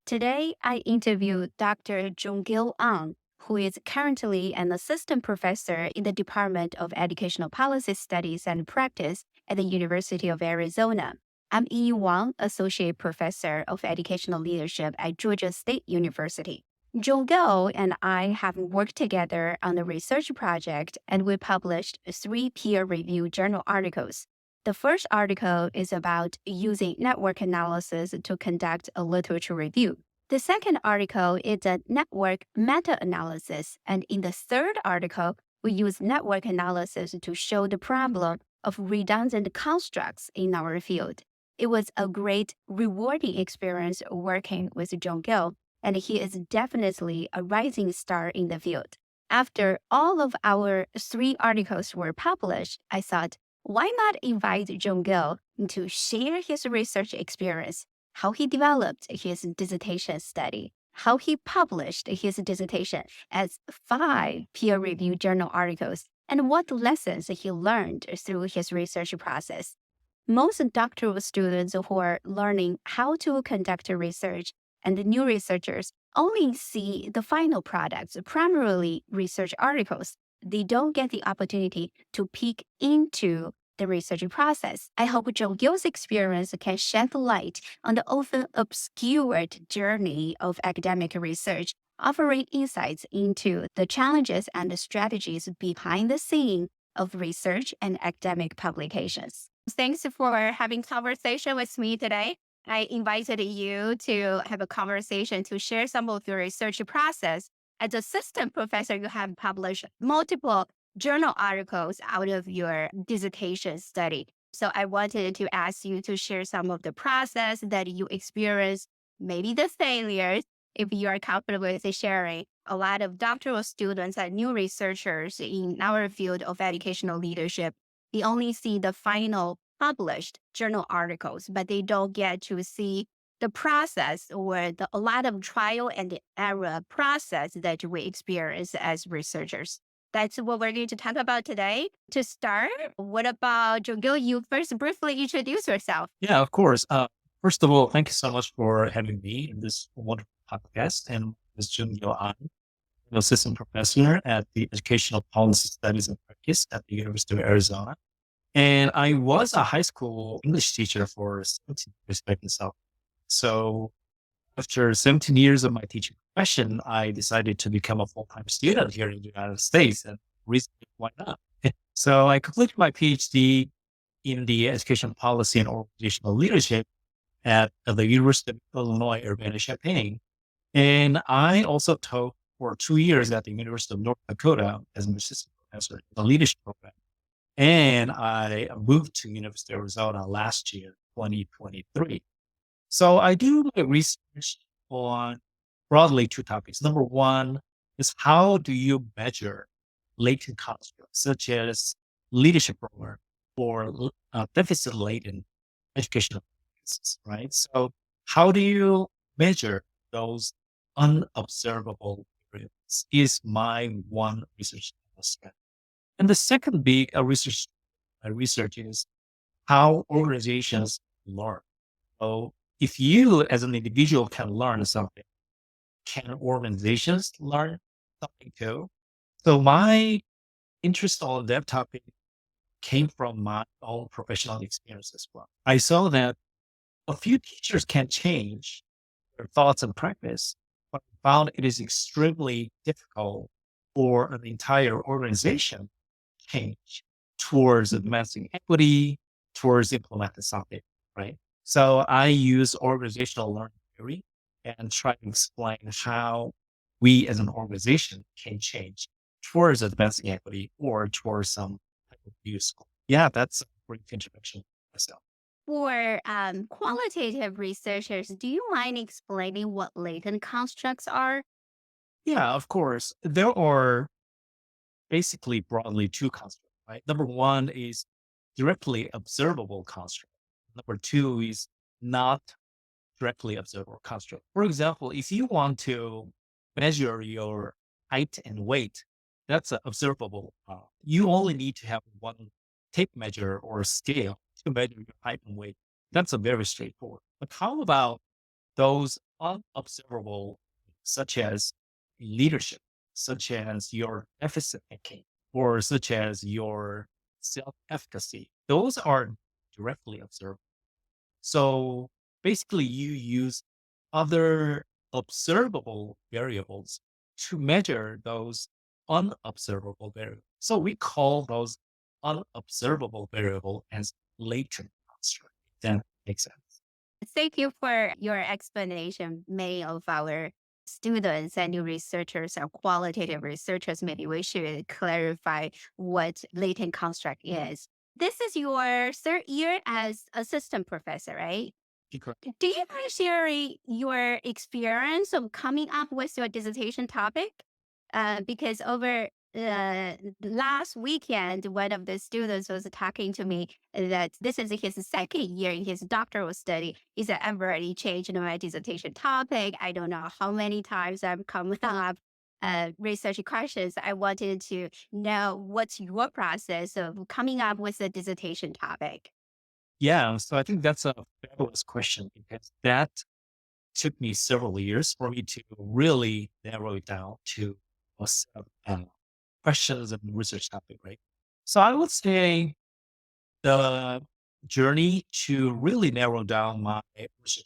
Today, I interview Dr. Joonkil Ahn, who is currently an assistant professor in the Department of Educational Policy Studies and Practice at the University of Arizona. I'm Yi Wang, associate professor of educational leadership at Georgia State University. Joonkil and I have worked together on a research project, and we published three peer-reviewed journal articles. The first article is about using network analysis to conduct a literature review. The second article is a network meta analysis. And in the third article, we use network analysis to show the problem of redundant constructs in our field. It was a great, rewarding experience working with John Gill, and he is definitely a rising star in the field. After all of our three articles were published, I thought, why not invite John Gill to share his research experience, how he developed his dissertation study, how he published his dissertation as five peer-reviewed journal articles, and what lessons he learned through his research process. Most doctoral students who are learning how to conduct research and the new researchers only see the final products, primarily research articles. They don't get the opportunity to peek into the research process. I hope Joe Gill's experience can shed light on the often obscured journey of academic research, offering insights into the challenges and the strategies behind the scene of research and academic publications. Thanks for having conversation with me today. I invited you to have a conversation to share some of your research process. As assistant professor, you have published multiple journal articles out of your dissertation study. So I wanted to ask you to share some of the process that you experienced, maybe the failures, if you are comfortable with sharing. A lot of doctoral students and new researchers in our field of educational leadership, they only see the final published journal articles, but they don't get to see the process or a lot of trial and error process that we experience as researchers. That's what we're going to talk about today. To start, what about Jogil? You first briefly introduce yourself. Yeah, of course. First of all, thank you so much for having me in this wonderful podcast. And Ms. Joonkil Ahn, assistant professor at the Educational Policy Studies and Practice at the University of Arizona. And I was a high school English teacher for 17 years back in South. So after 17 years of my teaching profession, I decided to become a full-time student here in the United States. And recently, why not? So I completed my PhD in the education policy and organizational leadership at the University of Illinois Urbana-Champaign. And I also taught for 2 years at the University of North Dakota as an assistant professor in the leadership program. And I moved to University of Arizona last year, 2023. So I do my research on broadly two topics. Number one is how do you measure latent constructs such as leadership program or deficit laden educational practices, right? So how do you measure those unobservable variables is my one research aspect. And the second big research is how organizations learn. So if you as an individual can learn something, can organizations learn something too? So my interest on that topic came from my own professional experience as well. I saw that a few teachers can change their thoughts and practice, but I found it is extremely difficult for an entire organization to change towards advancing equity, towards implementing something, right? So I use organizational learning theory and try to explain how we as an organization can change towards advancing equity or towards some type of use. Yeah, that's a brief introduction myself. For qualitative researchers, do you mind explaining what latent constructs are? Yeah, of course. There are basically broadly two constructs, right? Number one is directly observable construct. Number two is not directly observable construct. For example, if you want to measure your height and weight, that's observable. You only need to have one tape measure or scale to measure your height and weight. That's a very straightforward. But how about those unobservable, such as leadership, such as your deficit thinking, or such as your self-efficacy. Those are directly observed. So basically, you use other observable variables to measure those unobservable variables. So we call those unobservable variable as latent construct. If that makes sense. Thank you for your explanation. Many of our students and new researchers or qualitative researchers, maybe we should clarify what latent construct is. This is your third year as assistant professor, right? Correct. Do you mind sharing your experience of coming up with your dissertation topic? Because over last weekend, one of the students was talking to me that this is his second year in his doctoral study. He said, I've already changed my dissertation topic. I don't know how many times I've come up research questions. I wanted to know what's your process of coming up with a dissertation topic? Yeah, so I think that's a fabulous question because that took me several years for me to really narrow it down to a set of questions and research topic, right? So I would say the journey to really narrow down my research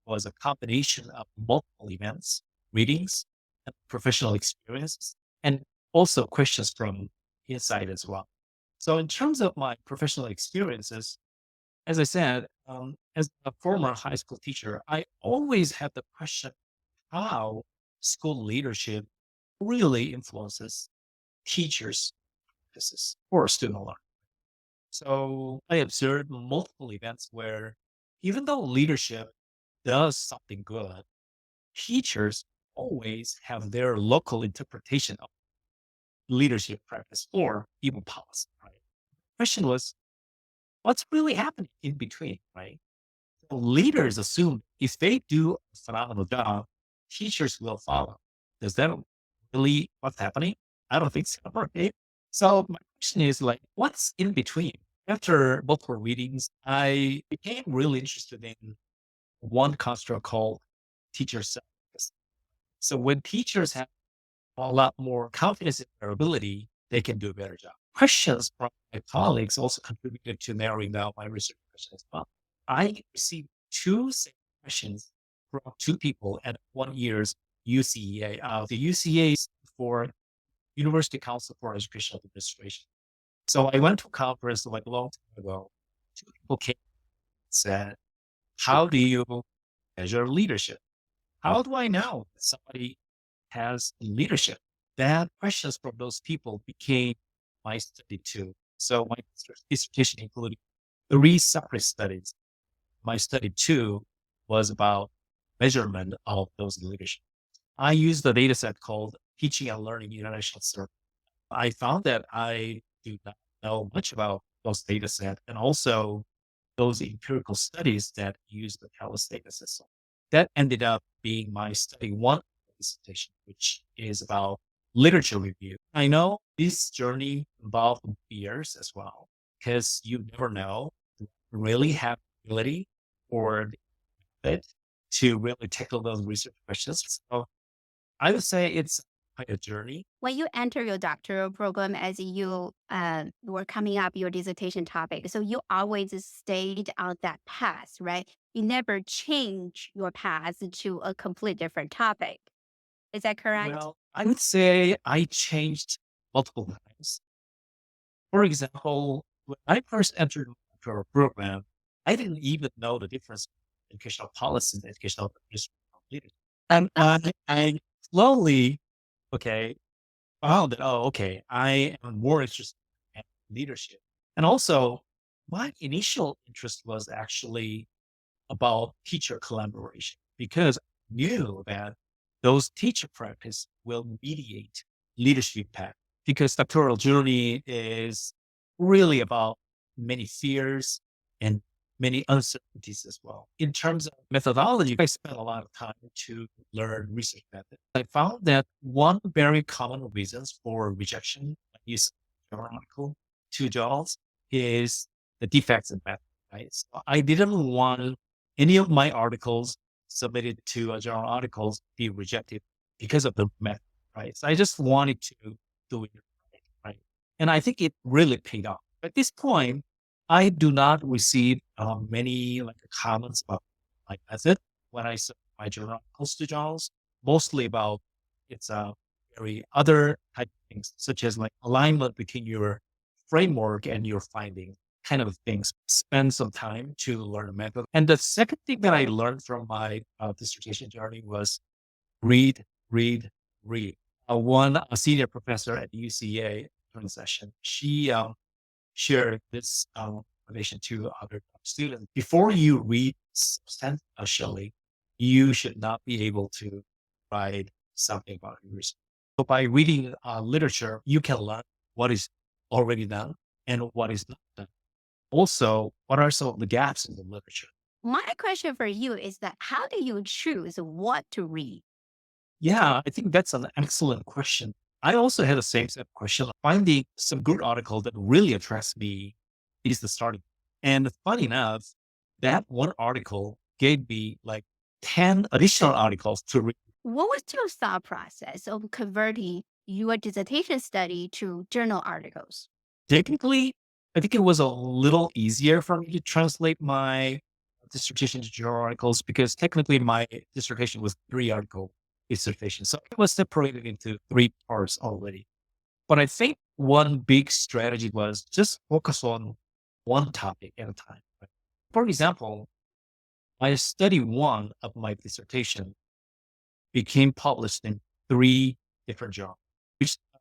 was a combination of multiple events, readings, and professional experiences, and also questions from inside as well. So in terms of my professional experiences, as I said, as a former high school teacher, I always had the question how school leadership really influences teachers' practices or student learning. So I observed multiple events where even though leadership does something good, teachers always have their local interpretation of leadership practice or even policy, right? Question was, what's really happening in between, right? Leaders assume if they do a phenomenal job, teachers will follow. Is that really what's happening? I don't think so. Right? So my question is like, what's in between? After multiple readings, I became really interested in one construct called teacher self. So when teachers have a lot more confidence in their ability, they can do a better job. Questions from my colleagues also contributed to narrowing down my research questions as well. I received two same questions from two people at 1 year's UCEA. The UCEA is for University Council for Educational Administration. So I went to a conference like a long time ago. Two people came and said, how do you measure leadership? How do I know that somebody has leadership? That questions from those people became my study too. So my dissertation included three separate studies. My study two was about measurement of those leadership. I used a data set called Teaching and Learning International Survey. I found that I do not know much about those data set and also those empirical studies that use the TALIS data system. That ended up being my study one dissertation, which is about literature review. I know this journey involved years as well, because you never know really have the ability or the fit to really tackle those research questions. So I would say it's quite a journey. When you enter your doctoral program, as you were coming up your dissertation topic, so you always stayed on that path, right? You never change your path to a complete different topic. Is that correct? Well, I would say I changed multiple times. For example, when I first entered the doctoral program, I didn't even know the difference between educational policy and educational leadership. And I slowly, okay, found that, oh, okay, I am more interested in leadership. And also, my initial interest was actually about teacher collaboration because I knew that those teacher practice will mediate leadership impact because doctoral journey is really about many fears and many uncertainties as well. In terms of methodology, I spent a lot of time to learn research methods. I found that one very common reasons for rejection when you submit a journal article to journals is the defects in method, right? So I didn't want any of my articles submitted to a journal articles be rejected because of the method, right? So I just wanted to do it right, right? And I think it really paid off. At this point, I do not receive many like comments about my method when I submit my journal articles to journals, mostly about it's very other type of things, such as like alignment between your framework and your finding kind of things. Spend some time to learn a method. And the second thing that I learned from my dissertation journey was read, read, read. One a senior professor at UCA during session, she shared this information to other students. Before you read substantially, you should not be able to write something about your research. So by reading literature, you can learn what is already done and what is not done. Also, what are some of the gaps in the literature? My question for you is that how do you choose what to read? Yeah, I think that's an excellent question. I also had the same set of question. Finding some good article that really attracts me is the starting. And funny enough, that one article gave me like 10 additional articles to read. What was your thought process of converting your dissertation study to journal articles? Technically, I think it was a little easier for me to translate my dissertation to journal articles because technically my dissertation was 3 article dissertation. So it was separated into 3 parts already. But I think one big strategy was just focus on one topic at a time. Right? For example, my study one of my dissertation became published in 3 different journals.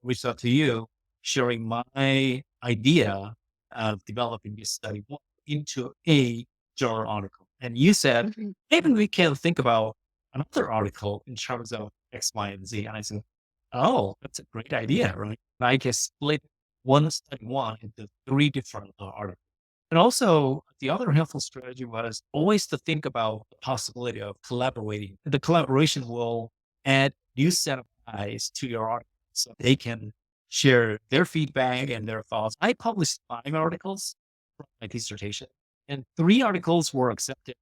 Reached out to you, sharing my idea of developing this study one into a journal article. And you said, Mhm. maybe we can think about another article in terms of X, Y, and Z. And I said, oh, that's a great idea, right? And I can split one study one into 3 different articles. And also, the other helpful strategy was always to think about the possibility of collaborating. The collaboration will add new set of eyes to your article so they can share their feedback and their thoughts. I published 5 articles from my dissertation, and 3 articles were accepted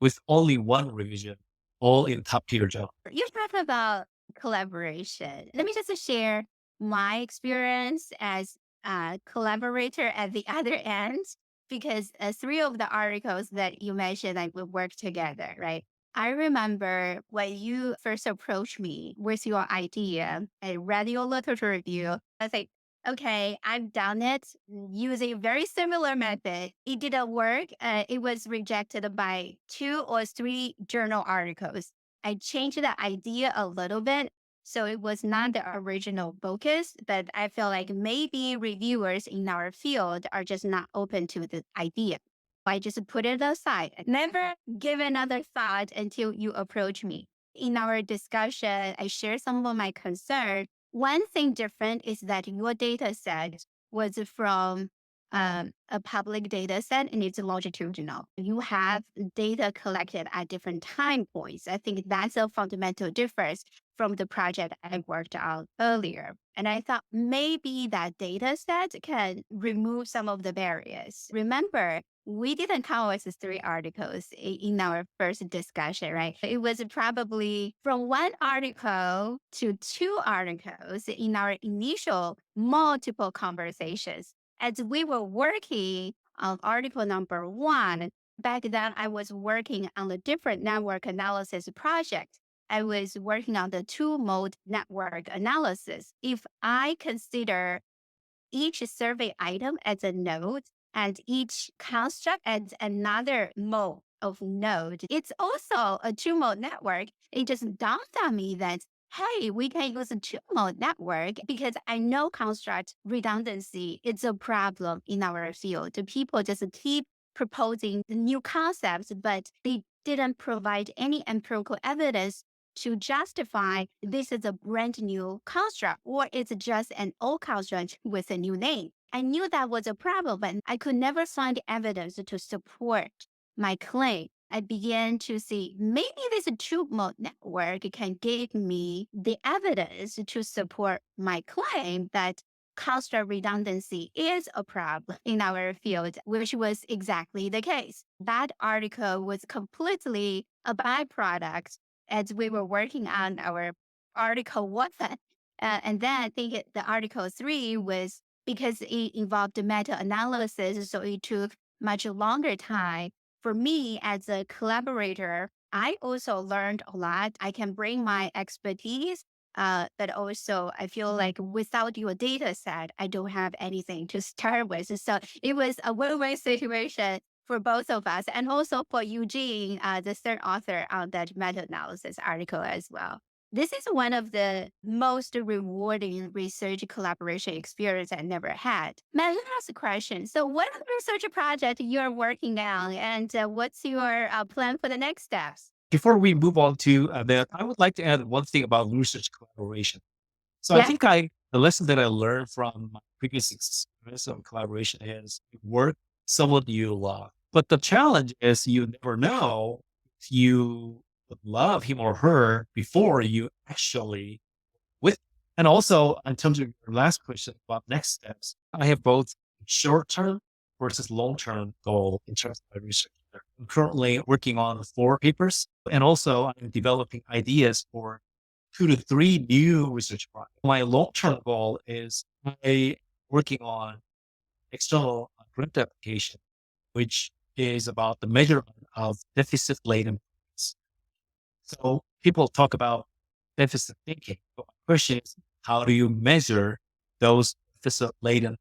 with only one revision, all in top tier journal. You talked about collaboration. Let me just share my experience as a collaborator at the other end, because three of the articles that you mentioned, like we work together, right? I remember when you first approached me with your idea, I read your literature review. I was like, okay, I've done it using a very similar method. It didn't work. It was rejected by 2 or 3 journal articles. I changed the idea a little bit. So it was not the original focus, but I feel like maybe reviewers in our field are just not open to the idea. I just put it aside. I never give another thought until you approach me. In our discussion, I shared some of my concern. One thing different is that your data set was from a public data set and it's longitudinal. You have data collected at different time points. I think that's a fundamental difference from the project I worked on earlier. And I thought maybe that data set can remove some of the barriers. Remember, we didn't come with 3 articles in our first discussion, right? It was probably from 1 article to 2 articles in our initial multiple conversations. As we were working on article number 1, back then I was working on a different network analysis project. I was working on the 2-mode network analysis. If I consider each survey item as a node and each construct as another mode of node, it's also a 2-mode network. It just dawned on me that, hey, we can use a 2-mode network because I know construct redundancy is a problem in our field. People just keep proposing new concepts, but they didn't provide any empirical evidence to justify this is a brand new construct or it's just an old construct with a new name. I knew that was a problem, but I could never find evidence to support my claim. I began to see maybe this 2-mode network can give me the evidence to support my claim that cost of redundancy is a problem in our field, which was exactly the case. That article was completely a byproduct as we were working on our article one. And then I think the article three was because it involved meta analysis, so it took much longer time. For me, as a collaborator, I also learned a lot. I can bring my expertise, but also I feel like without your data set, I don't have anything to start with. So it was a win-win situation for both of us, and also for Eugene, the third author on that meta-analysis article as well. This is one of the most rewarding research collaboration experience I never had. Matt, let me ask a question. So, what research project you're working on, and what's your plan for the next steps? Before we move on to that, I would like to add one thing about research collaboration. So I Yeah. think the lesson that I learned from my previous experience of collaboration is work someone you love. But the challenge is you never know if you would love him or her before you actually with. And also, in terms of your last question about next steps, I have both short term versus long term goal in terms of my research. I'm currently working on 4 papers, and also I'm developing ideas for 2 to 3 new research projects. My long term goal is I working on external grant application, which is about the measurement of deficit laden points. So people talk about deficit thinking. But my question is, how do you measure those deficit laden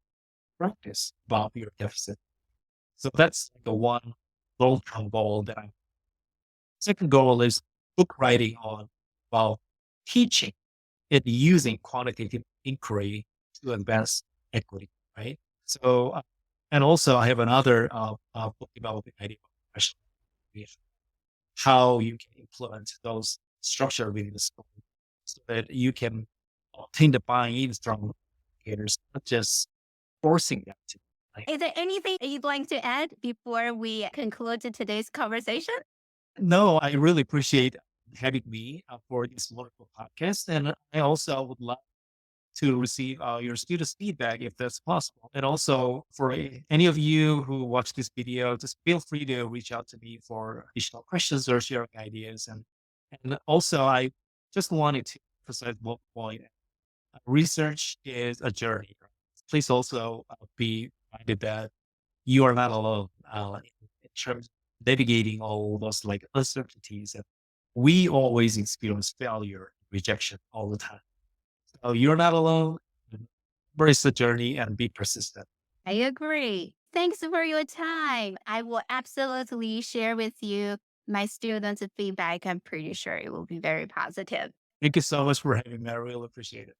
practice about your deficit? So that's the one long term goal that I'm. Second goal is book writing on about teaching it using quantitative inquiry to advance equity, right? So, and also I have another book developing idea of professional evaluation, how you can implement those structure within the school so that you can obtain the buy-in from educators, not just forcing them to. Like, Is there anything you'd like to add before we conclude today's conversation? no, I really appreciate having me for this wonderful podcast, and I also would love to receive your students' feedback if that's possible. And also for any of you who watch this video, just feel free to reach out to me for additional questions or sharing ideas. And also, I just wanted to emphasize one point. Research is a journey. Please also be reminded that you are not alone in terms of navigating all those like uncertainties. And we always experience failure, rejection all the time. So you're not alone. Embrace the journey and be persistent. I agree. Thanks for your time. I will absolutely share with you my students' feedback. I'm pretty sure it will be very positive. Thank you so much for having me. I really appreciate it.